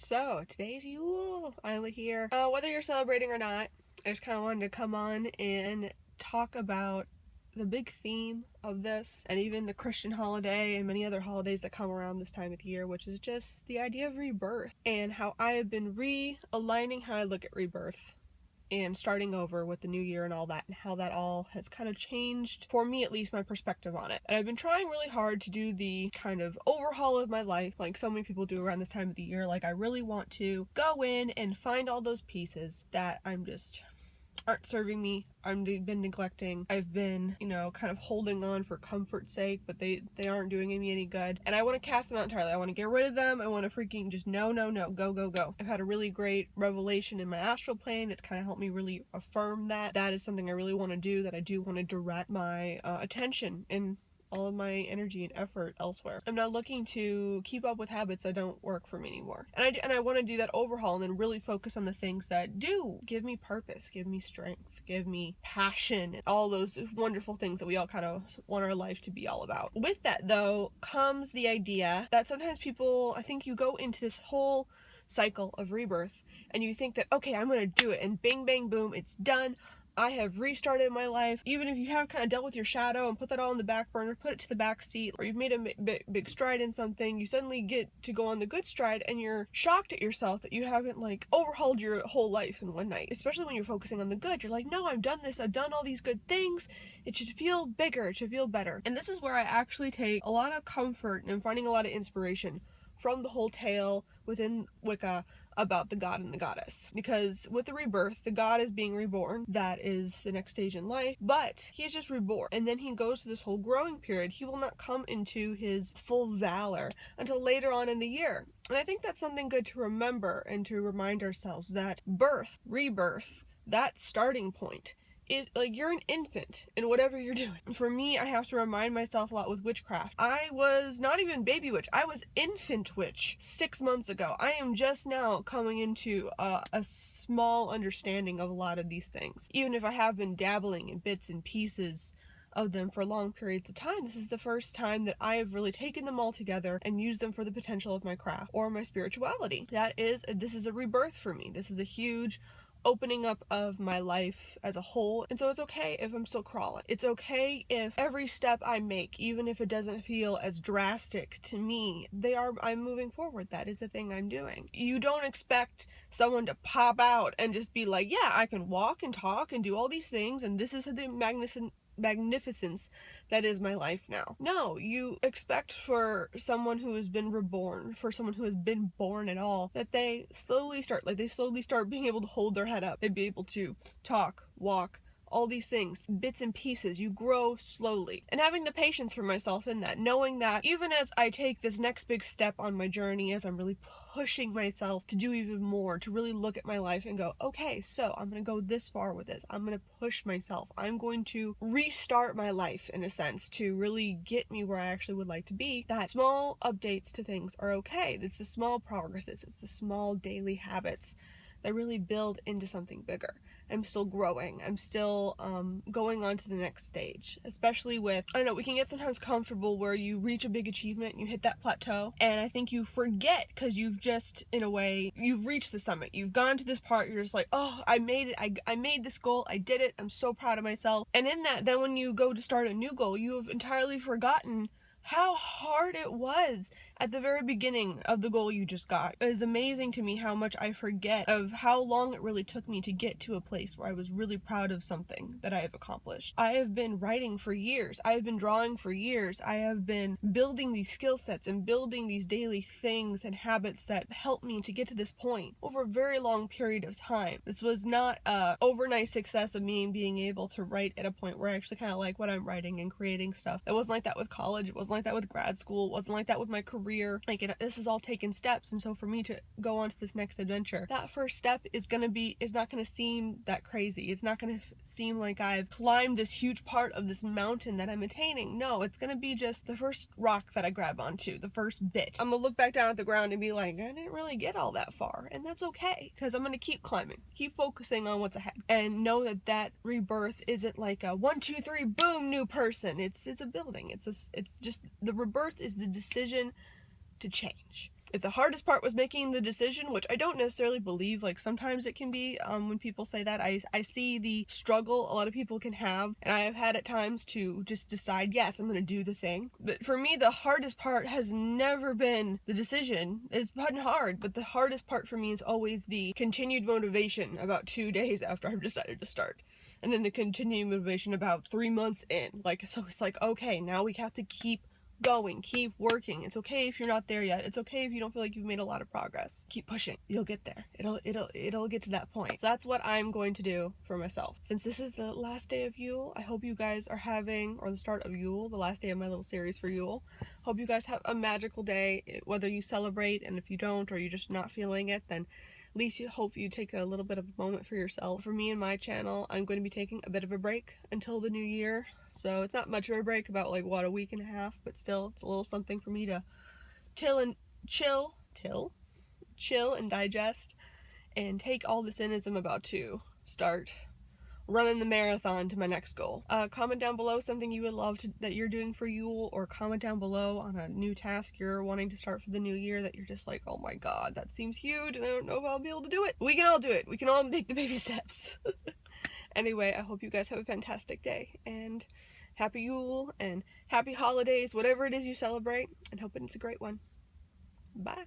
So today's Yule, finally here. Whether you're celebrating or not, I just kind of wanted to come on and talk about the big theme of this, and even the Christian holiday and many other holidays that come around this time of the year, which is just the idea of rebirth, and how I have been realigning how I look at rebirth and starting over with the new year and all that, and how that all has kind of changed, for me at least, my perspective on it. And I've been trying really hard to do the kind of overhaul of my life, like so many people do around this time of the year. Like, I really want to go in and find all those pieces that aren't serving me, I've been neglecting, I've been, kind of holding on for comfort's sake, but they aren't doing me any good, and I want to cast them out entirely. I want to get rid of them. I want to freaking just no, go. I've had a really great revelation in my astral plane. It's kind of helped me really affirm that is something I really want to do, that I do want to direct my attention and all of my energy and effort elsewhere. I'm not looking to keep up with habits that don't work for me anymore. And I want to do that overhaul and then really focus on the things that do give me purpose, give me strength, give me passion, and all those wonderful things that we all kind of want our life to be all about. With that, though, comes the idea that sometimes people, I think you go into this whole cycle of rebirth and you think that, okay, I'm going to do it, and bing, bang, boom, it's done. I have restarted my life. Even if you have kind of dealt with your shadow and put that all in the back burner, put it to the back seat, or you've made a big stride in something, you suddenly get to go on the good stride and you're shocked at yourself that you haven't overhauled your whole life in one night. Especially when you're focusing on the good. You're like, no, I've done this. I've done all these good things. It should feel bigger. It should feel better. And this is where I actually take a lot of comfort and I'm finding a lot of inspiration from the whole tale within Wicca about the god and the goddess. Because with the rebirth, the god is being reborn. That is the next stage in life. But he's just reborn. And then he goes to this whole growing period. He will not come into his full valor until later on in the year. And I think that's something good to remember and to remind ourselves that rebirth, that starting point, is like you're an infant in whatever you're doing. For me, I have to remind myself a lot with witchcraft. I was not even baby witch. I was infant witch 6 months ago. I am just now coming into a small understanding of a lot of these things. Even if I have been dabbling in bits and pieces of them for long periods of time, this is the first time that I have really taken them all together and used them for the potential of my craft or my spirituality. This is a rebirth for me. This is a huge opening up of my life as a whole. And so it's okay if I'm still crawling. It's okay if every step I make, even if it doesn't feel as drastic to me, I'm moving forward. That is the thing I'm doing. You don't expect someone to pop out and just be like, yeah, I can walk and talk and do all these things, and this is the magnificence that is my life now. No, you expect for someone who has been reborn, for someone who has been born at all, that they slowly start being able to hold their head up. They'd be able to talk, walk, all these things, bits and pieces. You grow slowly. And having the patience for myself in that, knowing that even as I take this next big step on my journey, as I'm really pushing myself to do even more, to really look at my life and go, okay, so I'm going to go this far with this. I'm going to push myself. I'm going to restart my life in a sense to really get me where I actually would like to be. That small updates to things are okay. It's the small progresses. It's the small daily habits that really build into something bigger. I'm still growing. I'm still going on to the next stage, especially with, I don't know, we can get sometimes comfortable where you reach a big achievement and you hit that plateau, and I think you forget because you've just, in a way, you've reached the summit. You've gone to this part, you're just like, oh, I made it. I made this goal. I did it. I'm so proud of myself. And in that, then when you go to start a new goal, you have entirely forgotten how hard it was at the very beginning of the goal you just got. It is amazing to me how much I forget of how long it really took me to get to a place where I was really proud of something that I have accomplished. I have been writing for years. I have been drawing for years. I have been building these skill sets and building these daily things and habits that help me to get to this point over a very long period of time. This was not a overnight success of me being able to write at a point where I actually kind of like what I'm writing and creating stuff. It wasn't like that with college. It wasn't like that with grad school. It wasn't like that with my career. This is all taken steps. And so for me to go on to this next adventure, that first step is not going to seem that crazy. It's not going to seem like I've climbed this huge part of this mountain that I'm attaining. No, it's going to be just the first rock that I grab onto, the first bit. I'm going to look back down at the ground and be like, I didn't really get all that far. And that's okay, because I'm going to keep climbing, keep focusing on what's ahead, and know that rebirth isn't like a 1, 2, 3, boom, new person. It's a building. It's just the rebirth is the decision to change. If the hardest part was making the decision, which I don't necessarily believe, like sometimes it can be, when people say that, I see the struggle a lot of people can have, and I have had at times to just decide, yes, I'm going to do the thing. But for me, the hardest part has never been the decision. It's been hard, but the hardest part for me is always the continued motivation about 2 days after I've decided to start. And then the continued motivation about 3 months in. Like, so it's like, okay, now we have to keep going, keep working. It's okay if you're not there yet. It's okay if you don't feel like you've made a lot of progress. Keep pushing. You'll get there. It'll get to that point. So that's what I'm going to do for myself. Since this is the last day of Yule, I hope you guys are having, or the start of Yule, the last day of my little series for Yule. Hope you guys have a magical day, whether you celebrate, and if you don't, or you're just not feeling it, then at least you hope you take a little bit of a moment for yourself. For me and my channel, I'm going to be taking a bit of a break until the new year. So it's not much of a break, about like, what, a week and a half, but still, it's a little something for me to chill and digest and take all this in as I'm about to start running the marathon to my next goal. Comment down below something you would love that you're doing for Yule, or comment down below on a new task you're wanting to start for the new year that you're just like, oh my god, that seems huge and I don't know if I'll be able to do it. We can all do it. We can all make the baby steps. Anyway, I hope you guys have a fantastic day, and happy Yule and happy holidays, whatever it is you celebrate, and hoping it's a great one. Bye.